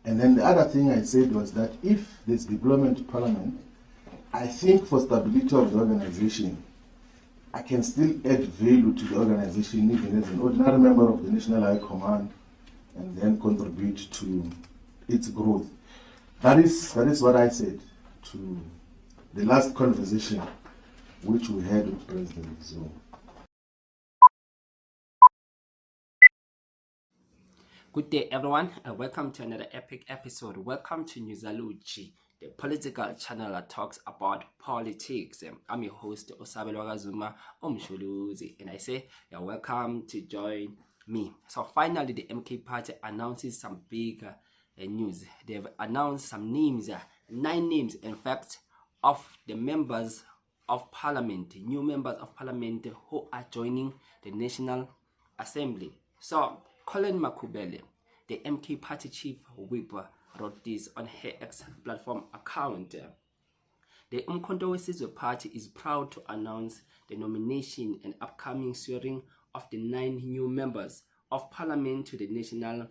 And then the other thing I said was that if there's deployment to parliament, I think for stability of the organization, I can still add value to the organization even as an ordinary member of the National High Command and then contribute to its growth. That is what I said to the last conversation which we had with President Zuma. Good day, everyone, and welcome to another epic episode. Welcome to Newsaluji, the political channel that talks about politics. I'm your host, Osabelwa Zuma Omshuluzi, and I say you're welcome to join me. So finally, the MK Party announces some big news. They've announced some names, 9 names, in fact, of the members of parliament, new members of parliament who are joining the National Assembly. So Colin Makubele, the MK Party chief whip, wrote this on her X platform account. The Umkhonto weSizwe Party is proud to announce the nomination and upcoming swearing of the 9 new members of parliament to the National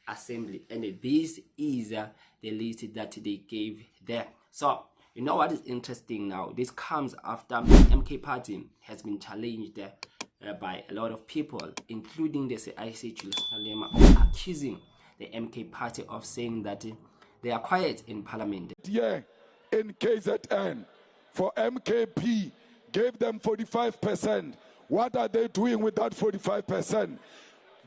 Assembly, and this is the list that they gave there. So you know what is interesting now? This comes after MK Party has been challenged by a lot of people, including the CIC Julius Malema, accusing the MK Party of saying that they are quiet in parliament. Yeah, in KZN, for MKP, gave them 45%. What are they doing with that 45%?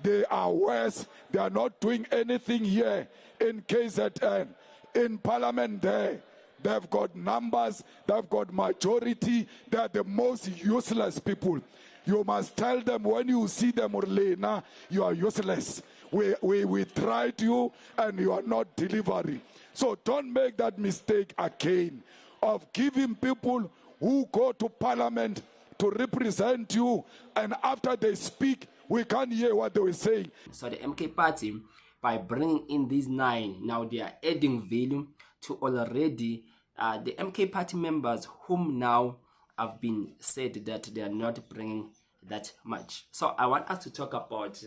They are worse. They are not doing anything here in KZN. In parliament there, they've got numbers, they've got majority, they're the most useless people. You must tell them when you see them, Orlena, you are useless. We tried you and you are not delivering. So don't make that mistake again of giving people who go to parliament to represent you, and after they speak, we can't hear what they were saying. So the MK Party, by bringing in these 9, now they are adding value to already the MK Party members whom now have been said that they are not bringing that much. So I want us to talk about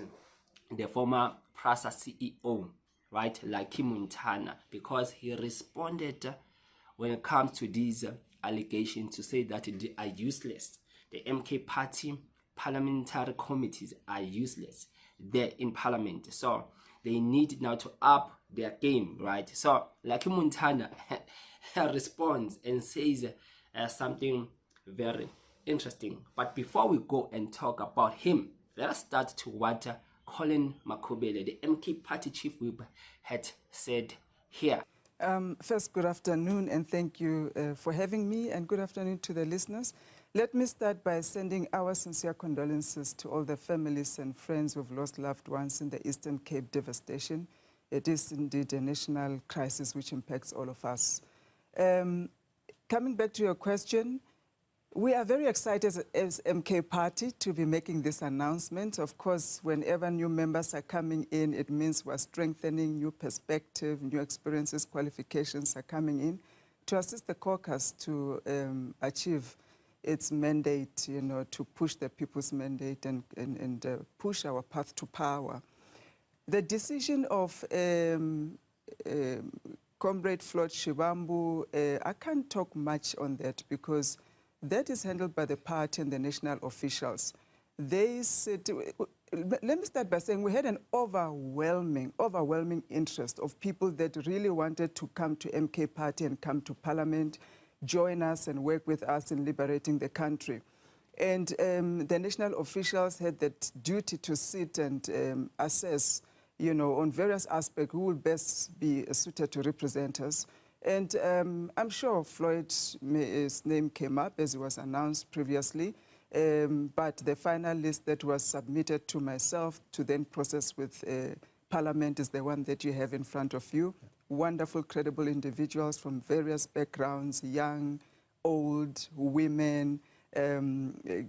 the former PRASA CEO, right, Lucky Montana, because he responded when it comes to these allegations to say that they are useless. The MK Party parliamentary committees are useless. They're in parliament, so they need now to up their game, right? So Lucky Montana responds and says something very interesting. But before we go and talk about him, let us start to what Colin Makubele, the MK Party chief whip, had said here. First, good afternoon, and thank you for having me, and good afternoon to the listeners. Let me start by sending our sincere condolences to all the families and friends who have lost loved ones in the Eastern Cape devastation. It is indeed a national crisis which impacts all of us. Coming back to your question, we are very excited as MK Party to be making this announcement. Of course, whenever new members are coming in, it means we're strengthening new perspective, new experiences, qualifications are coming in to assist the caucus to achieve its mandate, you know, to push the people's mandate and push our path to power. The decision of Comrade Floyd Shivambu, I can't talk much on that because that is handled by the party and the national officials. They said, let me start by saying we had an overwhelming interest of people that really wanted to come to MK Party and come to parliament, join us and work with us in liberating the country. And the national officials had that duty to sit and assess, you know, on various aspects who will best be suited to represent us. And I'm sure Floyd's name came up as it was announced previously, but the final list that was submitted to myself to then process with Parliament is the one that you have in front of you. Wonderful, credible individuals from various backgrounds, young, old, women,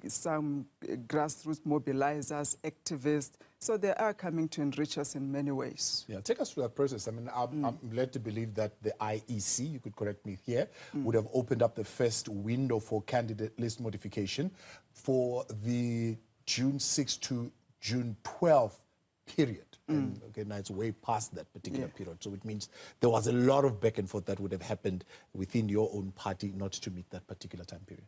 some grassroots mobilizers, activists. So they are coming to enrich us in many ways. Yeah, take us through that process. I mean, I'm led to believe that the IEC, you could correct me here, would have opened up the first window for candidate list modification for the June 6 to June 12 period. And okay, now it's way past that particular period. So it means there was a lot of back and forth that would have happened within your own party not to meet that particular time period.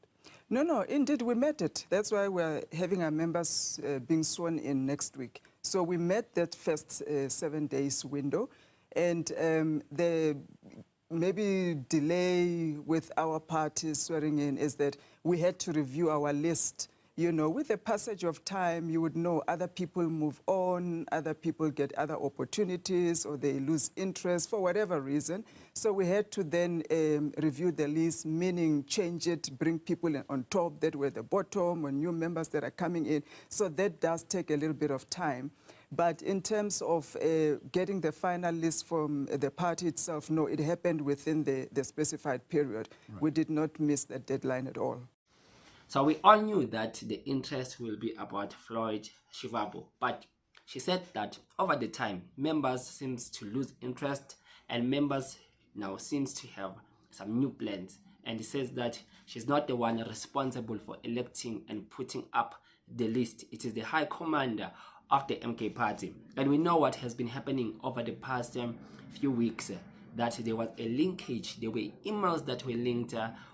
No, indeed, we met it. That's why we're having our members being sworn in next week. So we met that first 7 days window, and the maybe delay with our party swearing in is that we had to review our list. You know, with the passage of time, you would know other people move on, other people get other opportunities, or they lose interest for whatever reason. So we had to then review the list, meaning change it, bring people on top that were the bottom, or new members that are coming in. So that does take a little bit of time. But in terms of getting the final list from the party itself, no, it happened within the specified period. Right. We did not miss that deadline at all. So we all knew that the interest will be about Floyd Shivambu, but she said that over the time, members seems to lose interest, and members now seems to have some new plans. And he says that she's not the one responsible for electing and putting up the list. It is the high commander of the MK Party. And we know what has been happening over the past few weeks, that there was a linkage, there were emails that were linked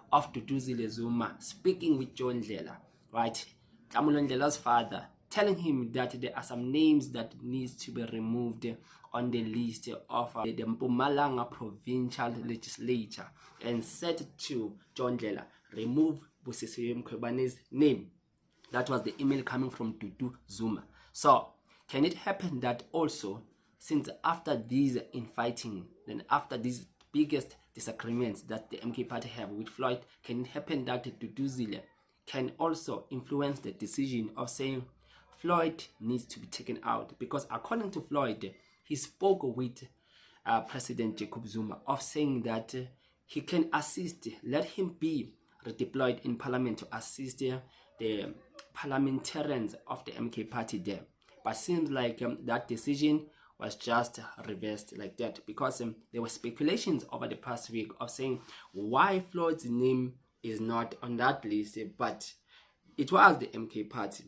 of Duduzile Zuma speaking with John Ndlela, right? Ndlela's father, telling him that there are some names that needs to be removed on the list of the Mpumalanga provincial legislature, and said to John Ndlela, remove Busisiwe Mkhwebane's name. That was the email coming from Dudu Zuma. So can it happen that also, since after these infighting, then after these biggest disagreements that the MK Party have with Floyd, can it happen that Duduzile can also influence the decision of saying Floyd needs to be taken out? Because according to Floyd, he spoke with President Jacob Zuma of saying that he can assist, let him be redeployed in parliament to assist the parliamentarians of the MK Party there. But seems like that decision was just reversed like that, because there were speculations over the past week of saying why Floyd's name is not on that list, but it was the MK Party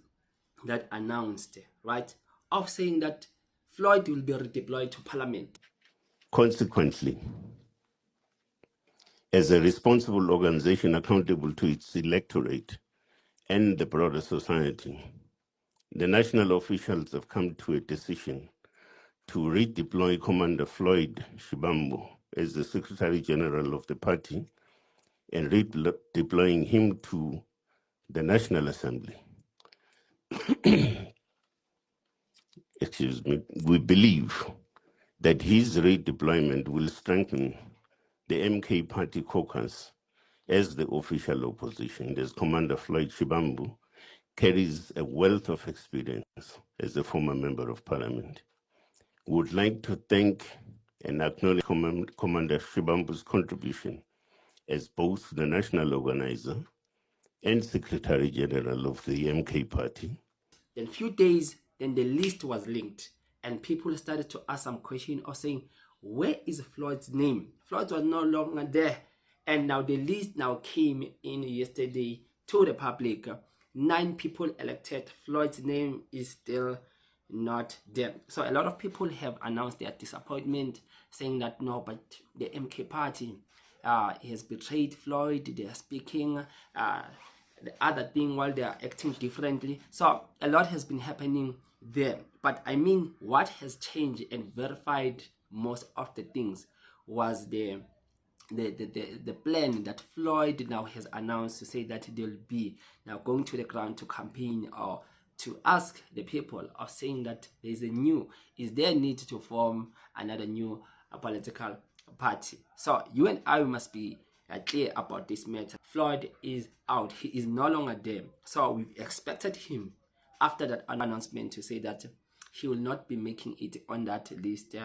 that announced, right, of saying that Floyd will be redeployed to parliament. Consequently, as a responsible organization accountable to its electorate and the broader society, the national officials have come to a decision to redeploy Commander Floyd Shivambu as the Secretary General of the party and redeploying him to the National Assembly. Excuse me. We believe that his redeployment will strengthen the MK Party caucus as the official opposition, as Commander Floyd Shivambu carries a wealth of experience as a former member of parliament. Would like to thank and acknowledge Commander Shivambu's contribution as both the national organizer and Secretary General of the MK Party. Then few days, then the list was linked, and people started to ask some question of saying, where is Floyd's name? Floyd was no longer there, and now the list now came in yesterday to the public. 9 people elected. Floyd's name is still not there. So a lot of people have announced their disappointment, saying that no, but the MK Party has betrayed Floyd. They are speaking the other thing while they are acting differently. So a lot has been happening there. But I mean, what has changed and verified most of the things was the plan that Floyd now has announced, to say that they'll be now going to the ground to campaign, or to ask the people of saying that is there need to form another new political party. So you and I must be clear about this matter. Floyd is out. He is no longer there. So we've expected him after that announcement to say that he will not be making it on that list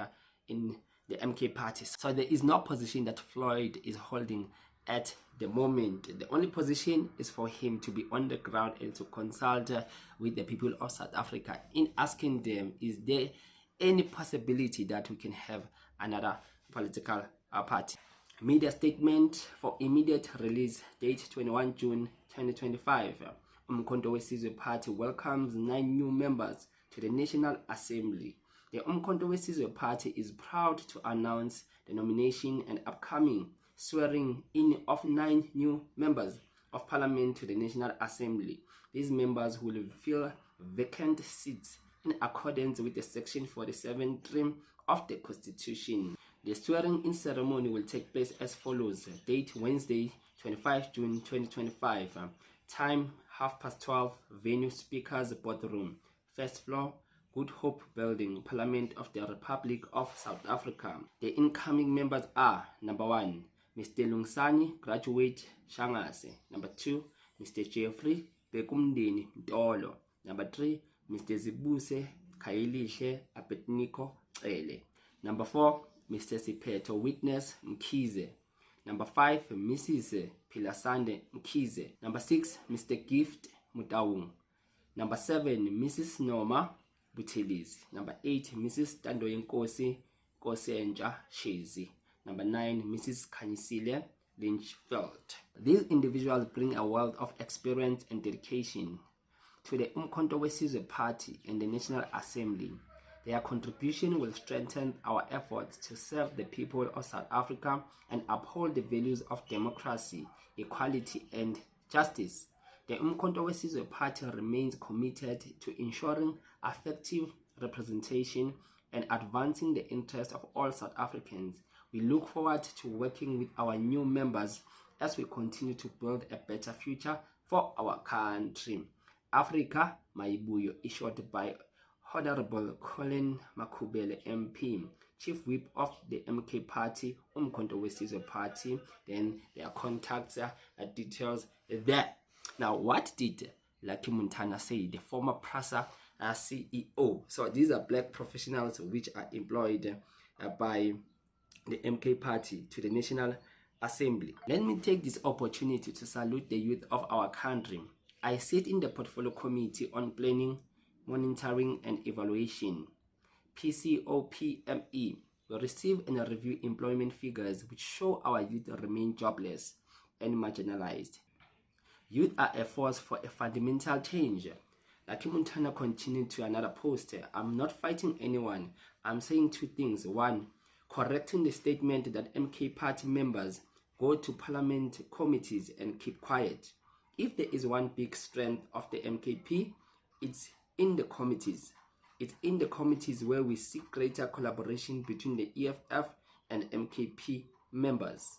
in the MK Party. So there is no position that Floyd is holding at the moment. The only position is for him to be on the ground and to consult with the people of South Africa in asking them, is there any possibility that we can have another political party? Media statement for immediate release, date 21 June 2025. Umkhonto weSizwe Party welcomes 9 new members to the National Assembly. The Umkhonto weSizwe Party is proud to announce the nomination and upcoming swearing in of 9 new members of Parliament to the National Assembly. These members will fill vacant seats in accordance with the Section 47 trim of the Constitution. The swearing-in ceremony will take place as follows. Date Wednesday, 25 June 2025. Time 12:30. Venue Speaker's Boardroom. First floor, Good Hope Building, Parliament of the Republic of South Africa. The incoming members are: number 1, Mr. Lungsani, graduate, Shangase. Number 2, Mr. Jeffrey Bekumdeni Mtolo. Number 3, Mr. Zibuse Kayilishe Abednego Cele. Number 4, Mr. Sipeto Witness Mkhize. Number 5, Mrs. Pilasande Mkhize. Number 6, Mr. Gift Mutaung. Number 7, Mrs. Noma Buthelezi. Number 8, Mrs. Tandoyenkosi Kosenja Shezi. Number 9, Mrs. Kanyisile Lynchfeld. These individuals bring a wealth of experience and dedication to the Umkhonto weSizwe Party and the National Assembly. Their contribution will strengthen our efforts to serve the people of South Africa and uphold the values of democracy, equality, and justice. The Umkhonto weSizwe Party remains committed to ensuring effective representation and advancing the interests of all South Africans. We look forward to working with our new members as we continue to build a better future for our country. Africa Maibuyo, issued by Honorable Colin Makubele MP, Chief Whip of the MK Party, Umkhonto weSizwe Party. Then their contacts details there. Now, what did Lucky Montana say, the former PRASA CEO? So these are black professionals which are employed by the MK Party to the National Assembly. Let me take this opportunity to salute the youth of our country. I sit in the Portfolio Committee on Planning, Monitoring and Evaluation, PCOPME. We receive and review employment figures which show our youth remain jobless and marginalized. Youth are a force for a fundamental change. Lucky Montana continued to another post. I'm not fighting anyone. I'm saying 2 things. 1, correcting the statement that MK Party members go to parliament committees and keep quiet. If there is one big strength of the MKP, it's in the committees. It's in the committees where we seek greater collaboration between the EFF and MKP members.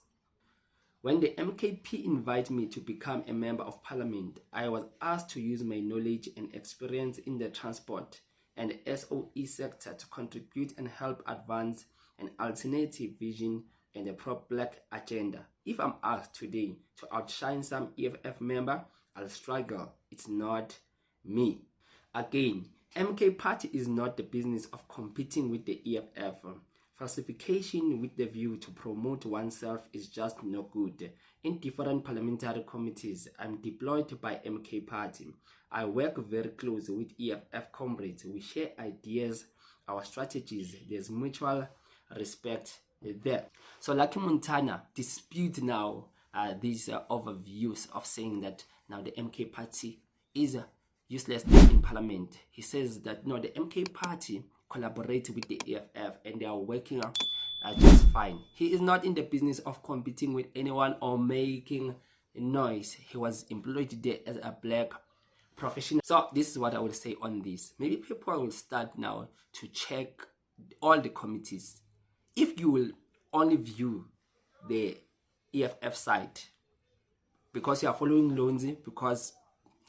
When the MKP invited me to become a member of parliament, I was asked to use my knowledge and experience in the transport and SOE sector to contribute and help advance an alternative vision and a pro-black agenda. If I'm asked today to outshine some EFF member, I'll struggle. It's not me. Again, MK Party is not the business of competing with the EFF. Falsification with the view to promote oneself is just no good. In different parliamentary committees, I'm deployed by MK Party. I work very close with EFF comrades. We share ideas, our strategies. There's mutual respect there. So Lucky Montana dispute now these overviews of saying that now the MK Party is useless in parliament. He says that no, the MK Party collaborate with the EFF and they are working just fine. He is not in the business of competing with anyone or making noise. He was employed there as a black professional. So this is what I will say on this. Maybe people will start now to check all the committees. If you will only view the EFF side because you are following Lonzi, because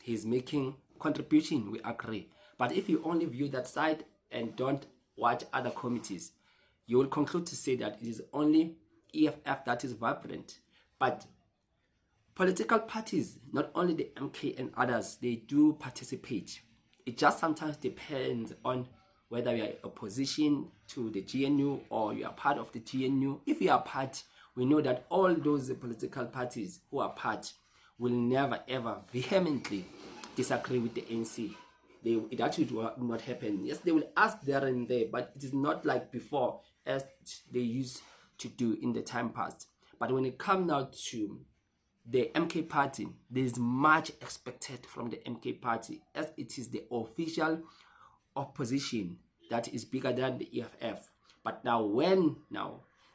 he's making contribution, we agree. But if you only view that side and don't watch other committees, you will conclude to say that it is only EFF that is vibrant. But political parties, not only the MK and others, they do participate. It just sometimes depends on whether you are opposition to the GNU or you are part of the GNU. If you are part, we know that all those political parties who are part will never ever vehemently disagree with the ANC. It actually will not happen. Yes, they will ask there and there, but it is not like before as they used to do in the time past. But when it comes now to the MK Party, there is much expected from the MK Party as it is the official opposition that is bigger than the EFF. But now when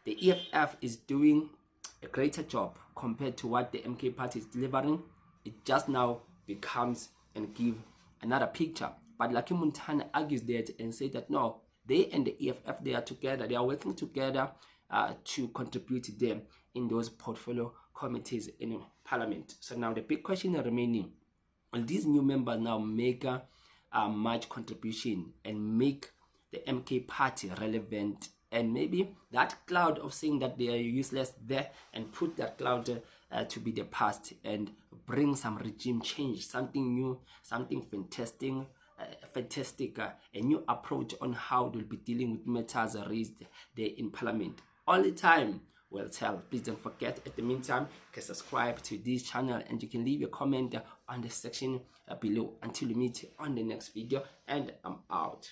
the EFF is doing a greater job compared to what the MK Party is delivering, it just now becomes and give another picture. But Lucky Montana argues that and say that no, they and the EFF, they are together, they are working together to contribute to them in those portfolio committees in Parliament. So now the big question remaining, will these new members now make a much contribution and make the MK Party relevant, and maybe that cloud of saying that they are useless there, and put that cloud to be the past and bring some regime change, something new, something fantastic, a new approach on how they'll be dealing with matters raised there in Parliament. All the time will tell. Please don't forget, at the meantime, you can subscribe to this channel and you can leave a comment on the section below. Until we meet on the next video, and I'm out.